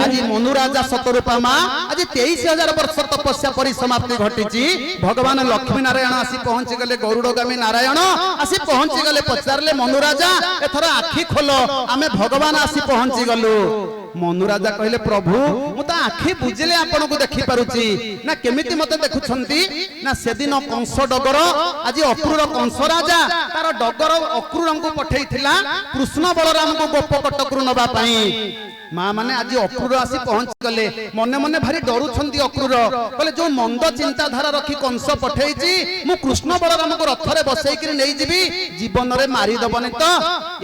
आज मनुराजा शतरूपा माँ आज 23,000 वर्ष तपस्या परिसमाप्ति घटी भगवान लक्ष्मी नारायण आसी पहुंची गले गरुड़गामी नारायण आसी पहुंची गले पचारे मनुराजा एथर आखि खोल आमे भगवान आसी पहुंची गलु मनुराजा कहले प्रभु मु तो आखि बुझिले आपण को देखि पारुची ना केमिति मते देखुछंती ना सेदिन कंस डगर आज अक्रूर कंस राजा तार डगर अक्रूर को पठेइथिला कृष्ण बलराम को गोप कटकरु नबा पई माँ माने आज अक्रूर आसी पहुंच गले मने मने भारी डरुछंती अक्रूर कहले जो मंद चिंताधारा रखी कंस पठेइची मु कृष्ण बलराम को रथरे बसैकरी नै जीवी जीवन रे मारी दबनी तो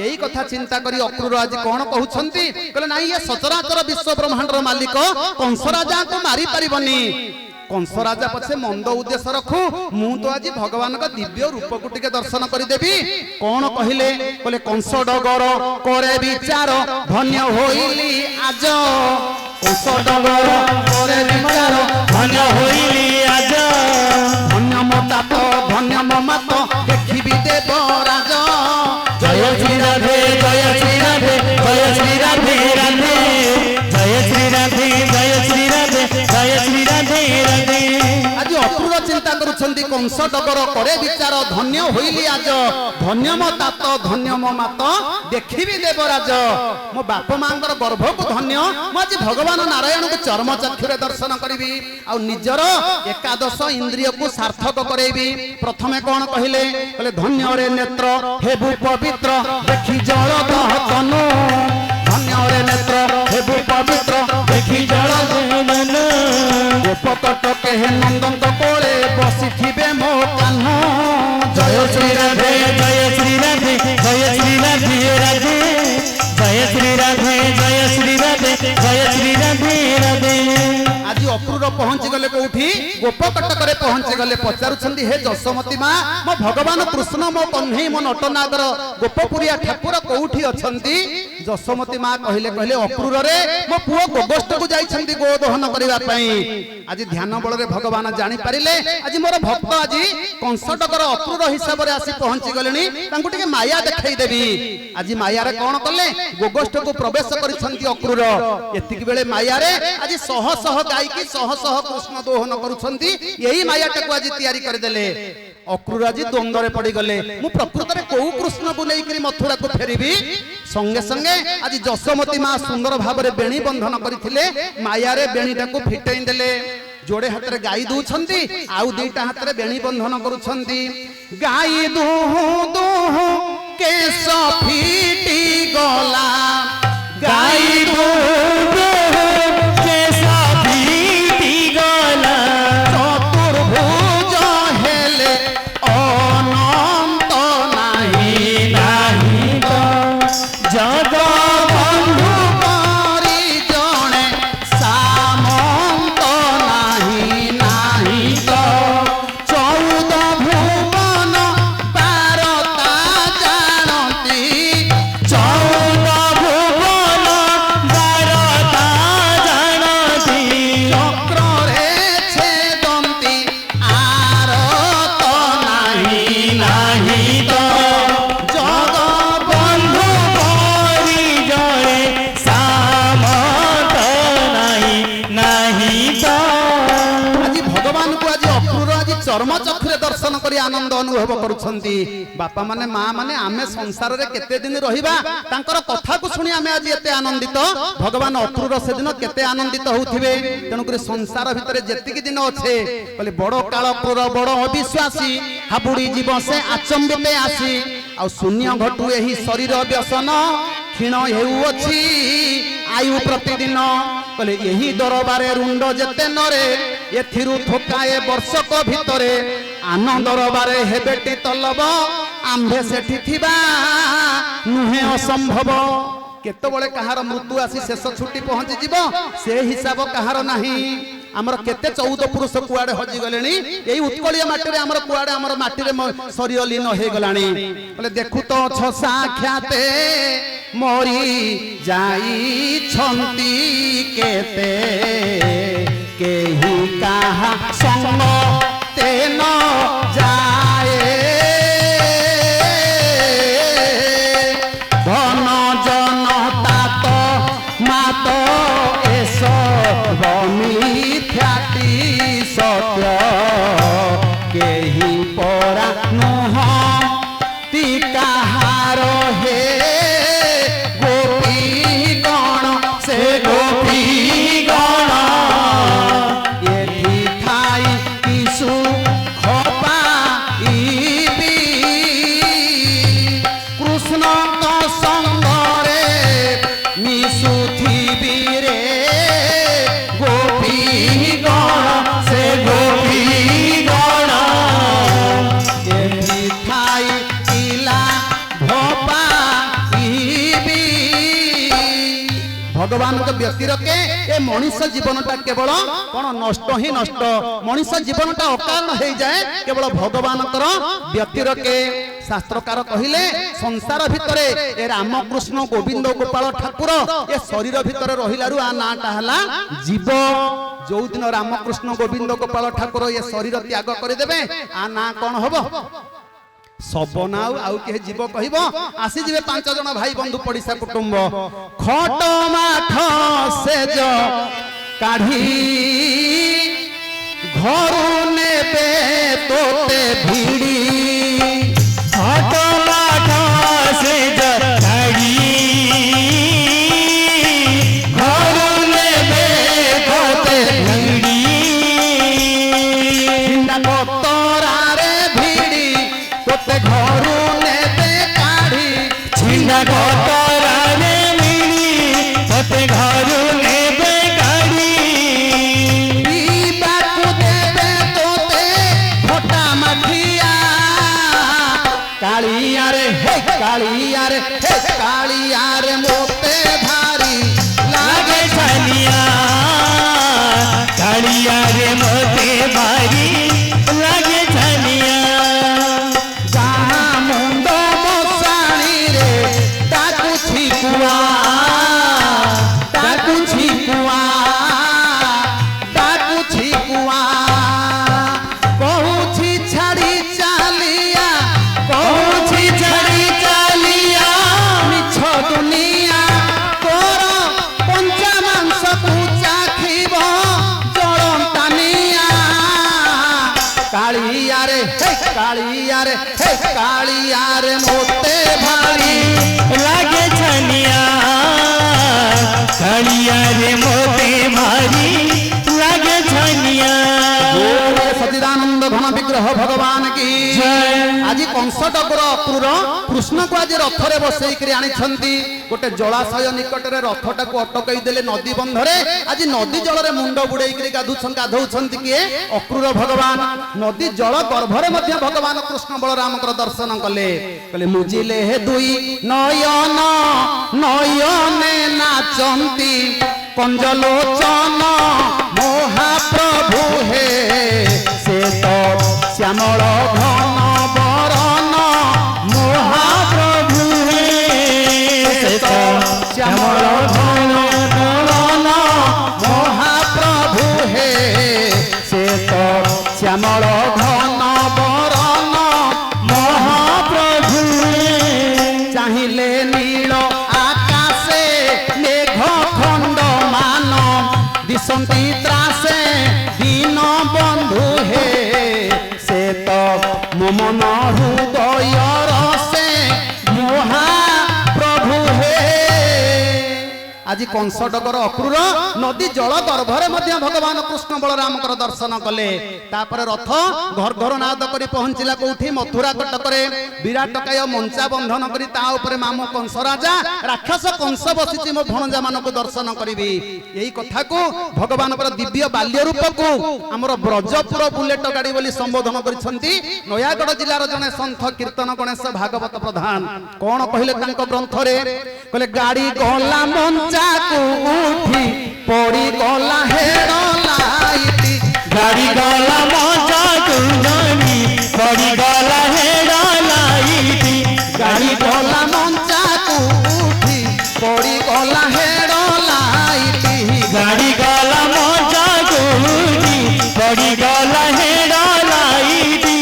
यही कथा चिंता करी अक्रूर आज कोन कहउछंती कहले नाही ये सचराचर विश्व ब्रह्मांड रो मालिक कंस राजा को मारी परिबनी कंस राजा पछे मंद उद्देश्य रखू मु तो आज भगवान का दिव्य रूप को टिके दर्शन कर देबी कौन कहले बोले कंस डगर करे विचार धन्य होइली आज कंस डगर करे विचार धन्य होइली आज धन्य मता तो धन्य मत देखिबी देव राज जय श्री राधे जय श्री राधे जय श्री राधे राधे जय श्री राधे जय श्री राधे जय श्री राधे राधे आज अक्रूर चिंता करुछंती कंस डगर करे विचार धन्य होइली आज धन्य मो तात धन्य मो मात देखिबी देवराज मो बाप मांगर गर्भ को धन्य मो आज भगवान नारायण को चर्म चक्षुरे दर्शन करिबी आ निजर एकादश इंद्रिय को सार्थक करेबी प्रथमे कोन कहिले कहले धन्य रे नेत्र हेबु पवित्र देखि जल दहतनु धन्य रे नेत्र हेबु पवित्र देखि जल दहतनु गोपकट केहे नंदन कोले बसिथिबे मो कान्हा जय श्री राधे जय श्री राधे जय श्री राधे राधे जय श्री राधे जय श्री राधे जय श्री राधे राधे आज अक्रूर पहुंची गले कोठी गोपकटक रे पहुंची गले पचारुछंती हे जसमती मां मो भगवान कृष्ण मो कन्हई मो नटनागर गोपपुरिया ठाकुर कोठी अछंती जसमती मां कहले कहले अक्रूर रे मो पुओ गोगष्ट को जाइछंती गोदहन करिवा पई आज ध्यान बल रे भगवान जानि पारिले आज मोर भक्त आज कंसटकर अक्रूर हिसाब रे आसी पहुंची गलेनी तांको टिके माया देखाई देबी आज माया रे कोन कले गोगष्ट को प्रवेश करिछंती अक्रूर एतिक बेले माया रे आज सह सह गाय की सह सह कृष्ण दोहन करुछंती यही माया टाको आज तयारी कर देले अक्रूर आज द्वंद्व रे पड़ी गले मु प्रकृत रे को कृष्ण को लेकरी मथुरा को फेरिबी संगे संगे आज जसमती मां सुंदर भाव रे बेणी बंधन करिथिले माया रे बेणी टाको फिटेई देले जोड़े हाथ रे गाई दूछंती आउ दुईटा हाथ रे बेणी बंधन करुछंती गाई दूहु दूहु केस फीटी गला गाई दूहु केस फीटी गला चतुर्भुज हेले अनंत नाही नाही जग बंधु करी जणे सामंत नाही नाही चौद भुवन पारता जानती चौद भुवन पारता जानती चक्र रे छेदंती आरत नाही नाही जग बंधु करी जणे सामंत नाही नाही आज भगवान को आज अक्रूर आज चर्म चक्षुरे दर्शन करी आनंद अनुभव करुछंती बापा माने माँ माने आमे संसार रे केते दिन रहिबा तांकर कथा को सुनी आमे आज एते आनंदित भगवान अक्रूर से दिन केते आनंदित होउथिबे तेनु करी संसार भितरे जेतिकी दिन अच्छे कहले बड़ काल क्रूर बड़ अविश्वासी हाबुड़ी जीव से आचंबिते आसी आ शून्य घटू एही शरीर व्यसन क्षीण हेउअछि आयु प्रतिदिन कहले यही दरबारे रुंड जेते नरे एथिरु थोकाए वर्षक भितरे आनंद दरबारे हेबेटी तलब आंभे सेठी थिबा नुहे असंभव केतबळे कहार मृत्यु आसी शेष छुट्टी पहुंची जीवो से हिसाब कहार नाही आमर केते 14 पुरुष कुआडे हजि गलेनी एई उत्कलिया माटी रे आमर कुआडे आमर माटी रे शरीर लीन हे गलानी बोले देखु तो छ साख्याते मोरी जाई छंती केते केही काहा संग तेन जाए धन जनता तो मातो एस व्यतिरके ए मनुष्य जीवनटा केवल कोन नष्ट ही नष्ट मनुष्य जीवनटा अकारण हो जाए केवल भगवानकर व्यतिरके शास्त्रकार कहिले संसार भितरे ए रामकृष्ण गोविंद गोपाल ठाकुर ए शरीर भितरे रहिलारु आ नाटा हला जीव जो दिन रामकृष्ण गोविंद गोपाल ठाकुर ये शरीर त्याग करदेवे आ ना कौन हम सबना आउ के जीव कहब आसी जीवे 5 जन भाई बंधु पड़िशा कुटुंब खट माठ सेज काढ़ी घर नेबे तोते भिड़ी खट माठ सेज काढ़ी घर नेबे तोते भिड़ी छिंडा गतरारे मिली तोते घरू नेबे काढ़ी पीबाकू देबे तोते फटा मठिया कालिया रे हे कालिया रे हे कालिया रे मोते भारी लागे छलिया कालिया रे मोते भारी लागे छलिया जहाँ मुंड मसाणी रे ताकू छिकुआ ताकू छिकुआ ताकू छिकुआ कहूछि छाड़ी चालिया कहूछि छड़ी चालिया मिछ दुनिया तोर पंचा मांस को चाखिब जलंतानिया कालिया रे हे कालिया रे हे कालिया रे मोते भारी लागे छलिया कालिया रे मोते भारी लागे छलिया सच्चिदानंद घन विग्रह भगवान की जय। आज कंस डगर अक्रूर कृष्ण को आज रथरे बसई आनी गोटे जलाशय निकटरे रथटा को अटकई देले नदी बंधरे आज नदी जल रे मुंड बुड़ई गाधौछन किए अक्रूर भगवान नदी जल गर्भरे मध्य भगवान कृष्ण बलराम दर्शन कले कहले मुजिले हे दुई नयन नयने नाचंती कंजलोचन महाप्रभु हे से तो श्यामल घन बरन महाप्रभु हे से तो श्यामल घन बरन महाप्रभु हे से तो श्यामल घन बरन महाप्रभु चाहिले नील आकाशे मेघ खंड मान दिशंती त्रासे दीन बंधु हे से तो ममन हृदय रसे महाप्रभु हे आज कंस डगर अक्रूर नदी जल गर्भरे मध्य भगवान कृष्ण बलराम दर्शन कले तापर रथ घर घर नाद करी पहुंचला कोठी मथुरा कटकरे विराटकाय मंचा बंधन करी ता ऊपर मामू कंस राजा राक्षस कंस बसिछि मो भणजा मानको दर्शन करिबी एही कथा को भगवान दिव्य बाल्य रूप को हमर ब्रजपुर बुलेट गाड़ी बोली संबोधन करिसंती नयागढ़ जिल्लार जने संत कीर्तन गणेश भागवत प्रधान कोन कहिले तांको ग्रंथ रे कहले गाड़ी गला मंचा को उठी पड़ी गला हेड लाइटी गाड़ी गला मजा कुंजनी पड़ी गला हेड लाइटी गाड़ी गला मंचा को उठी पड़ी गला हेड लाइटी गाड़ी गला मजा कुंजनी पड़ी गला हेड लाइटी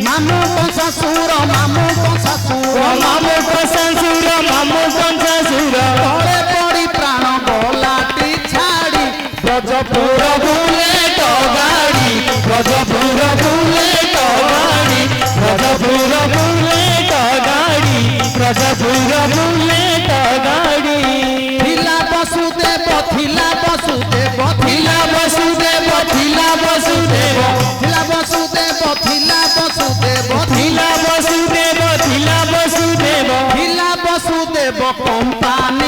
मामू को ससुर मामू को ससुर मामू को ससुर मामू को ससुर तले पड़ी प्राण गलाटी छाड़ी ब्रजपुर बुलेट गाड़ी ब्रजपुर बुलेट गाड़ी ब्रजपुर बुलेट गाड़ी ब्रजपुर बुलेट गाड़ी थिला वसुदेव थिला वसुदेव थिला वसुदेव थिला वसुदेव थिला वसुदेव थिला वसुदेव थिला वसुदेव थिला वसुदेव थिला वसुदेव कंपानी